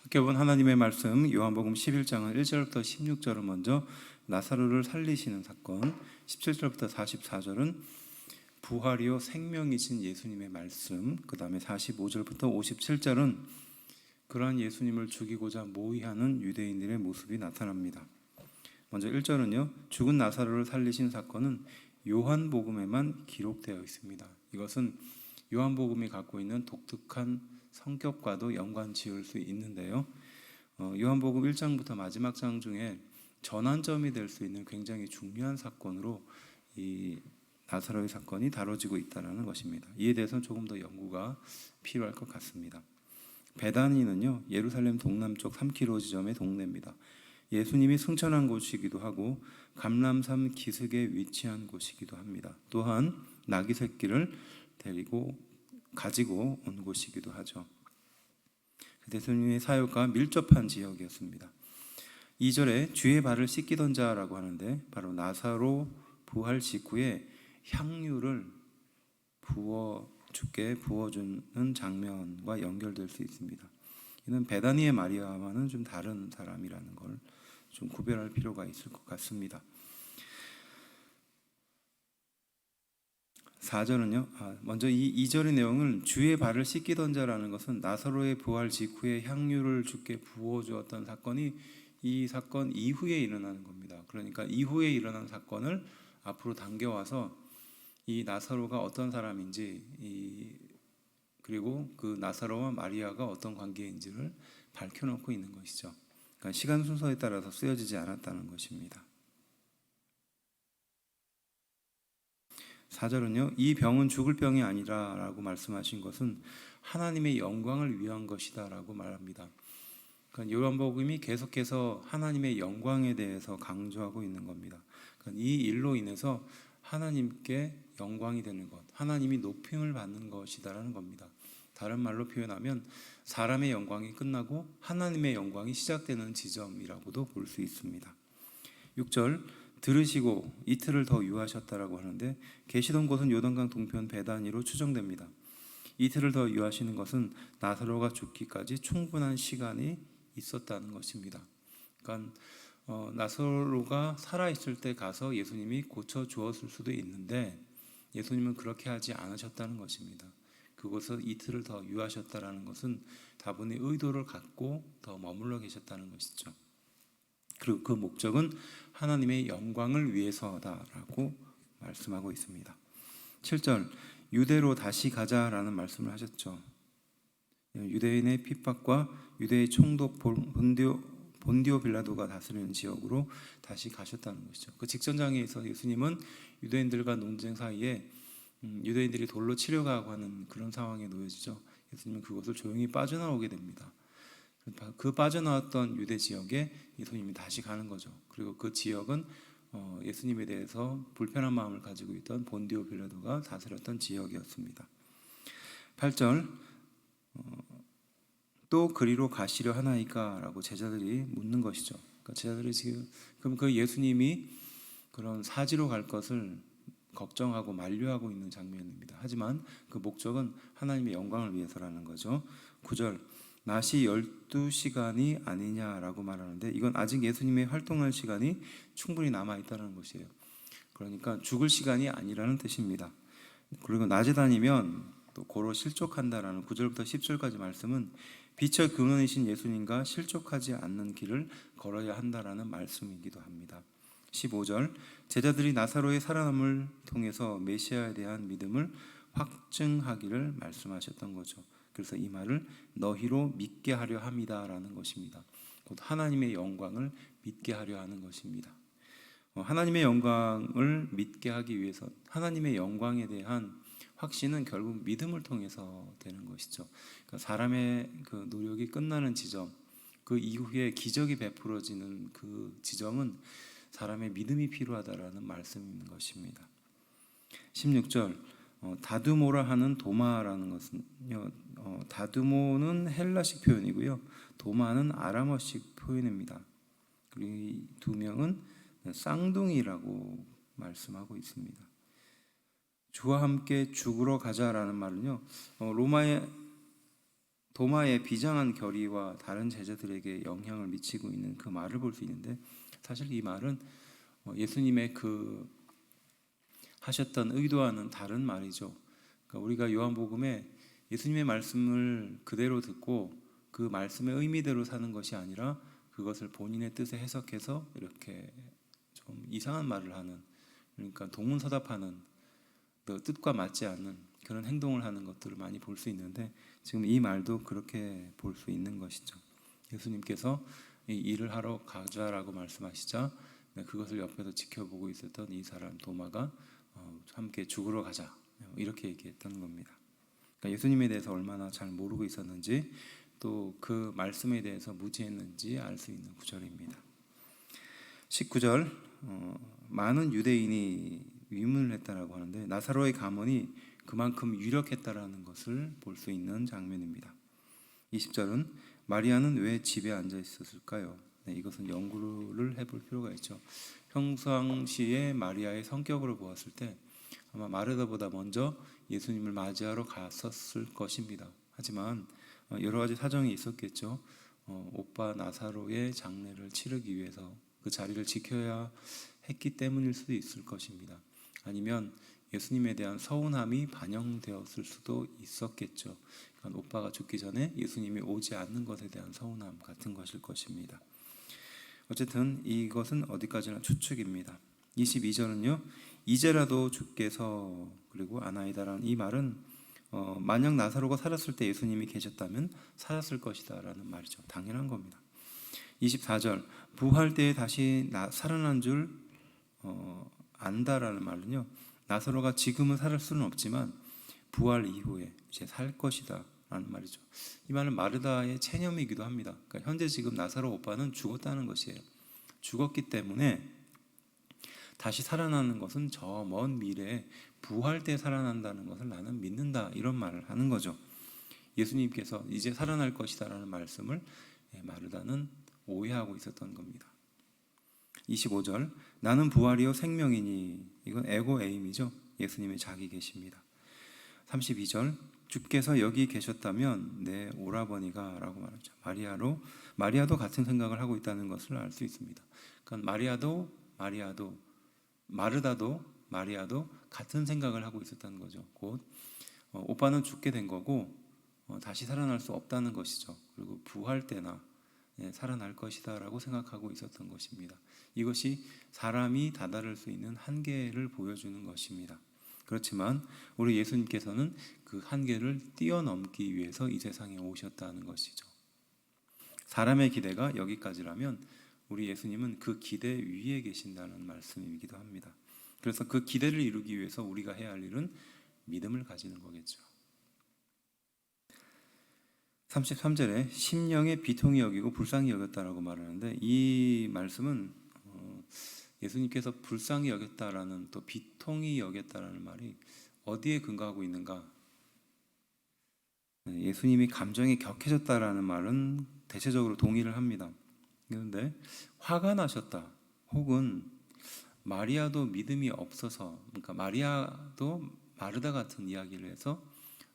함께 본 하나님의 말씀 요한복음 11장은 1절부터 16절은 먼저 나사로를 살리시는 사건, 17절부터 44절은 부활이요 생명이신 예수님의 말씀, 그 다음에 45절부터 57절은 그러한 예수님을 죽이고자 모의하는 유대인들의 모습이 나타납니다. 먼저 1절은요, 죽은 나사로를 살리신 사건은 요한복음에만 기록되어 있습니다. 이것은 요한복음이 갖고 있는 독특한 성격과도 연관 지을 수 있는데요, 요한복음 1장부터 마지막 장 중에 전환점이 될 수 있는 굉장히 중요한 사건으로 이 나사로의 사건이 다뤄지고 있다는 것입니다. 이에 대해서는 조금 더 연구가 필요할 것 같습니다. 베다니는요, 예루살렘 동남쪽 3km 지점의 동네입니다. 예수님이 승천한 곳이기도 하고 감람산 기슭에 위치한 곳이기도 합니다. 또한 나귀 새끼를 가지고 온 곳이기도 하죠. 예수님의 사역과 밀접한 지역이었습니다. 2절에 주의 발을 씻기던 자라고 하는데 바로 나사로 부활 직후에 향유를 주께 부어주는 장면과 연결될 수 있습니다. 이는 베다니의 마리아와는 좀 다른 사람이라는 걸 좀 구별할 필요가 있을 것 같습니다. 4절은요, 먼저 이 2절의 내용은 주의 발을 씻기던 자라는 것은 나사로의 부활 직후에 향유를 주께 부어주었던 사건이 이 사건 이후에 일어나는 겁니다. 그러니까 이후에 일어난 사건을 앞으로 당겨와서 이 나사로가 어떤 사람인지, 그리고 그 나사로와 마리아가 어떤 관계인지를 밝혀놓고 있는 것이죠. 그러니까 시간 순서에 따라서 쓰여지지 않았다는 것입니다. 4절은요, 이 병은 죽을 병이 아니라 라고 말씀하신 것은 하나님의 영광을 위한 것이다 라고 말합니다. 그러니까 요한복음이 계속해서 하나님의 영광에 대해서 강조하고 있는 겁니다. 그러니까 이 일로 인해서 하나님께 영광이 되는 것, 하나님이 높임을 받는 것이다라는 겁니다. 다른 말로 표현하면 사람의 영광이 끝나고 하나님의 영광이 시작되는 지점이라고도 볼 수 있습니다. 6절, 들으시고 이틀을 더 유하셨다라고 하는데 계시던 곳은 요단강 동편 베다니로 추정됩니다. 이틀을 더 유하시는 것은 나사로가 죽기까지 충분한 시간이 있었다는 것입니다. 그러니까 나사로가 살아있을 때 가서 예수님이 고쳐 주었을 수도 있는데 예수님은 그렇게 하지 않으셨다는 것입니다. 그곳을 이틀을 더 유하셨다는 것은 다분히 의도를 갖고 더 머물러 계셨다는 것이죠. 그리고 그 목적은 하나님의 영광을 위해서다라고 말씀하고 있습니다. 7절, 유대로 다시 가자라는 말씀을 하셨죠. 유대인의 핍박과 유대의 총독 본디오 빌라도가 다스리는 지역으로 다시 가셨다는 것이죠. 그 직전장에서 예수님은 유대인들과 논쟁 사이에 유대인들이 돌로 치려가고 하는 그런 상황에 놓여지죠. 예수님은 그것을 조용히 빠져나오게 됩니다. 그 빠져나왔던 유대 지역에 예수님이 다시 가는 거죠. 그리고 그 지역은 예수님에 대해서 불편한 마음을 가지고 있던 본디오 빌라도가 다스렸던 지역이었습니다. 8절, 또 그리로 가시려 하나이까? 라고 제자들이 묻는 것이죠. 그러니까 제자들이 지금 그 예수님이 그런 사지로 갈 것을 걱정하고 만류하고 있는 장면입니다. 하지만 그 목적은 하나님의 영광을 위해서라는 거죠. 9절, 낮이 12시간이 아니냐라고 말하는데 이건 아직 예수님의 활동할 시간이 충분히 남아있다는 것이에요. 그러니까 죽을 시간이 아니라는 뜻입니다. 그리고 낮에 다니면 또 고로 실족한다라는 9절부터 10절까지 말씀은 빛의 근원이신 예수님과 실족하지 않는 길을 걸어야 한다라는 말씀이기도 합니다. 15절, 제자들이 나사로의 살아남을 통해서 메시아에 대한 믿음을 확증하기를 말씀하셨던 거죠. 그래서 이 말을 너희로 믿게 하려 함이다라는 것입니다. 곧 하나님의 영광을 믿게 하려 하는 것입니다. 하나님의 영광을 믿게 하기 위해서 하나님의 영광에 대한 확신은 결국 믿음을 통해서 되는 것이죠. 그러니까 사람의 그 노력이 끝나는 지점, 그 이후에 기적이 베풀어지는 그 지점은 사람의 믿음이 필요하다라는 말씀인 것입니다. 16절, 다두모라 하는 도마라는 것은요, 다두모는 헬라식 표현이고요, 도마는 아람어식 표현입니다. 그리고 이 두 명은 쌍둥이라고 말씀하고 있습니다. 주와 함께 죽으러 가자라는 말은요, 로마의 도마의 비장한 결의와 다른 제자들에게 영향을 미치고 있는 그 말을 볼 수 있는데, 사실 이 말은 예수님의 그 하셨던 의도와는 다른 말이죠. 그러니까 우리가 요한복음에 예수님의 말씀을 그대로 듣고 그 말씀의 의미대로 사는 것이 아니라 그것을 본인의 뜻에 해석해서 이렇게 좀 이상한 말을 하는, 그러니까 동문서답하는, 그 뜻과 맞지 않는 그런 행동을 하는 것들을 많이 볼 수 있는데, 지금 이 말도 그렇게 볼 수 있는 것이죠. 예수님께서 이 일을 하러 가자라고 말씀하시자 그것을 옆에서 지켜보고 있었던 이 사람 도마가 함께 죽으러 가자 이렇게 얘기했던 겁니다. 그러니까 예수님에 대해서 얼마나 잘 모르고 있었는지, 또 그 말씀에 대해서 무지했는지 알 수 있는 구절입니다. 19절, 많은 유대인이 위문을 했다라고 하는데 나사로의 가문이 그만큼 유력했다라는 것을 볼 수 있는 장면입니다. 20절은 마리아는 왜 집에 앉아 있었을까요? 이것은 연구를 해볼 필요가 있죠. 평상시에 마리아의 성격으로 보았을 때 아마 마르다보다 먼저 예수님을 맞이하러 갔었을 것입니다. 하지만 여러 가지 사정이 있었겠죠. 오빠 나사로의 장례를 치르기 위해서 그 자리를 지켜야 했기 때문일 수도 있을 것입니다. 아니면 예수님에 대한 서운함이 반영되었을 수도 있었겠죠. 그러니까 오빠가 죽기 전에 예수님이 오지 않는 것에 대한 서운함 같은 것일 것입니다. 어쨌든 이것은 어디까지나 추측입니다. 22절은요, 이제라도 주께서, 그리고 아나이다라는 이 말은 만약 나사로가 살았을 때 예수님이 계셨다면 살았을 것이다 라는 말이죠. 당연한 겁니다. 24절, 부활 때에 다시 살아난 줄 안다라는 말은요, 나사로가 지금은 살을 수는 없지만 부활 이후에 이제 살 것이다 라는 말이죠. 이 말은 마르다의 체념이기도 합니다. 그러니까 현재 지금 나사로 오빠는 죽었다는 것이에요. 죽었기 때문에 다시 살아나는 것은 저 먼 미래에 부활 때 살아난다는 것을 나는 믿는다, 이런 말을 하는 거죠. 예수님께서 이제 살아날 것이다 라는 말씀을 마르다는 오해하고 있었던 겁니다. 25절, 나는 부활이요 생명이니, 이건 에고 에임이죠. 예수님의 자기 계십니다. 32절, 주께서 여기 계셨다면 내 오라버니가 라고 말하죠. 마리아도 같은 생각을 하고 있다는 것을 알 수 있습니다. 그러니까 마르다도 마리아도 같은 생각을 하고 있었다는 거죠. 곧 오빠는 죽게 된 거고 다시 살아날 수 없다는 것이죠. 그리고 부활 때나 살아날 것이다 라고 생각하고 있었던 것입니다. 이것이 사람이 다다를 수 있는 한계를 보여주는 것입니다. 그렇지만 우리 예수님께서는 그 한계를 뛰어넘기 위해서 이 세상에 오셨다는 것이죠. 사람의 기대가 여기까지라면 우리 예수님은 그 기대 위에 계신다는 말씀이기도 합니다. 그래서 그 기대를 이루기 위해서 우리가 해야 할 일은 믿음을 가지는 거겠죠. 33절에 심령의 비통히 여기고 불쌍히 여겼다라고 말하는데, 이 말씀은 예수님께서 불쌍히 여겼다라는, 또 비통히 여겼다라는 말이 어디에 근거하고 있는가? 예수님이 감정이 격해졌다라는 말은 대체적으로 동의를 합니다. 그런데 화가 나셨다, 혹은 마리아도 믿음이 없어서, 그러니까 마리아도 마르다 같은 이야기를 해서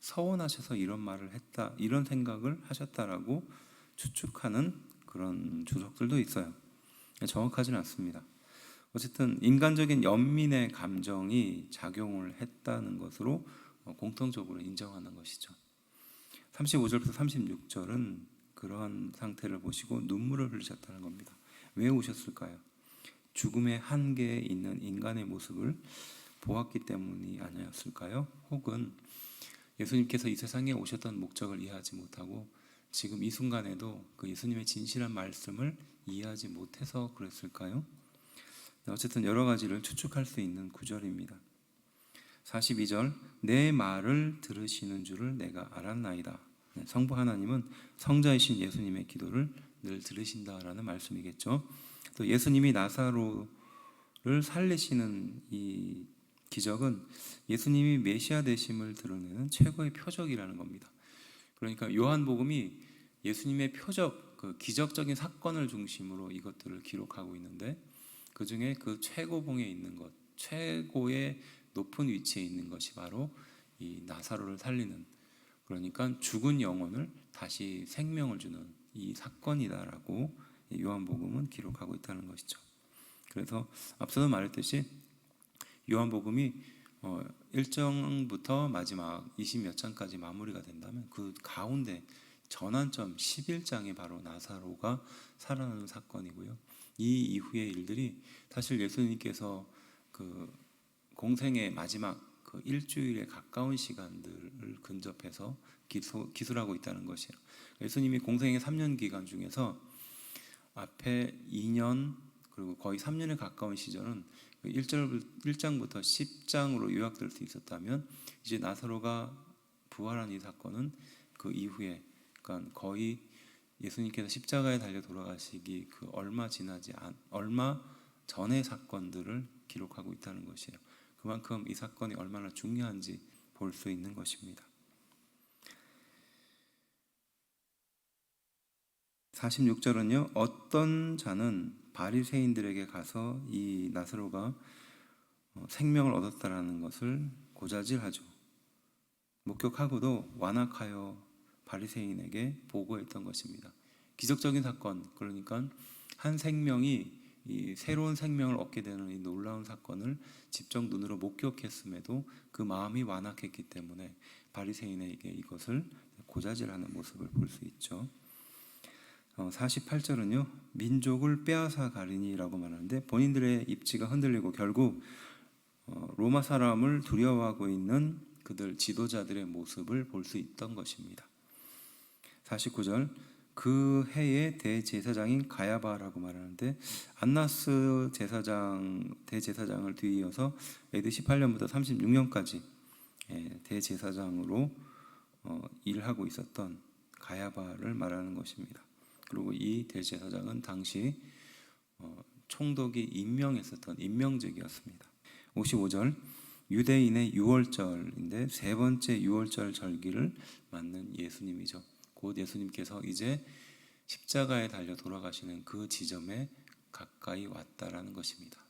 서운하셔서 이런 말을 했다, 이런 생각을 하셨다라고 추측하는 그런 주석들도 있어요. 정확하지는 않습니다. 어쨌든 인간적인 연민의 감정이 작용을 했다는 것으로 공통적으로 인정하는 것이죠. 35절부터 36절은 그러한 상태를 보시고 눈물을 흘리셨다는 겁니다. 왜 우셨을까요? 죽음의 한계에 있는 인간의 모습을 보았기 때문이 아니었을까요? 혹은 예수님께서 이 세상에 오셨던 목적을 이해하지 못하고 지금 이 순간에도 그 예수님의 진실한 말씀을 이해하지 못해서 그랬을까요? 어쨌든 여러 가지를 추측할 수 있는 구절입니다. 42절, 내 말을 들으시는 줄을 내가 알았나이다. 성부 하나님은 성자이신 예수님의 기도를 늘 들으신다라는 말씀이겠죠. 또 예수님이 나사로를 살리시는 이 기적은 예수님이 메시아 되심을 드러내는 최고의 표적이라는 겁니다. 그러니까 요한복음이 예수님의 표적, 그 기적적인 사건을 중심으로 이것들을 기록하고 있는데, 그 중에 그 최고봉에 있는 것, 최고의 높은 위치에 있는 것이 바로 이 나사로를 살리는, 그러니까 죽은 영혼을 다시 생명을 주는 이 사건이다라고 요한복음은 기록하고 있다는 것이죠. 그래서 앞서도 말했듯이 요한복음이 1장부터 마지막 20몇 장까지 마무리가 된다면 그 가운데 전환점 11장에 바로 나사로가 살아나는 사건이고요. 이 이후의 일들이 사실 예수님께서 그 공생의 마지막 그 일주일에 가까운 시간들을 근접해서 기술하고 있다는 것이에요. 예수님이 공생의 3년 기간 중에서 앞에 2년 그리고 거의 3년에 가까운 시절은 1장부터 10장으로 요약될 수 있었다면 이제 나사로가 부활한 이 사건은 그 이후에 그러니까 거의 예수님께서 십자가에 달려 돌아가시기 그 얼마 전의 사건들을 기록하고 있다는 것이에요. 그만큼 이 사건이 얼마나 중요한지 볼 수 있는 것입니다. 46절은요. 어떤 자는 바리새인들에게 가서 이 나사로가 생명을 얻었다라는 것을 고자질하죠. 목격하고도 완악하여 바리새인에게 보고했던 것입니다. 기적적인 사건, 그러니까 한 생명이 이 새로운 생명을 얻게 되는 이 놀라운 사건을 직접 눈으로 목격했음에도 그 마음이 완악했기 때문에 바리새인에게 이것을 고자질하는 모습을 볼 수 있죠. 48절은요. 민족을 빼앗아 가리니라고 말하는데 본인들의 입지가 흔들리고 결국 로마 사람을 두려워하고 있는 그들 지도자들의 모습을 볼 수 있던 것입니다. 49절 그 해의 대제사장인 가야바라고 말하는데 안나스 대제사장을 뒤이어서 AD 18년부터 36년까지 대제사장으로 일하고 있었던 가야바를 말하는 것입니다. 그리고 이 대제사장은 당시 총독이 임명했었던 임명직이었습니다. 55절 유대인의 유월절인데 세 번째 유월절 절기를 맞는 예수님이죠. 곧 예수님께서 이제 십자가에 달려 돌아가시는 그 지점에 가까이 왔다라는 것입니다.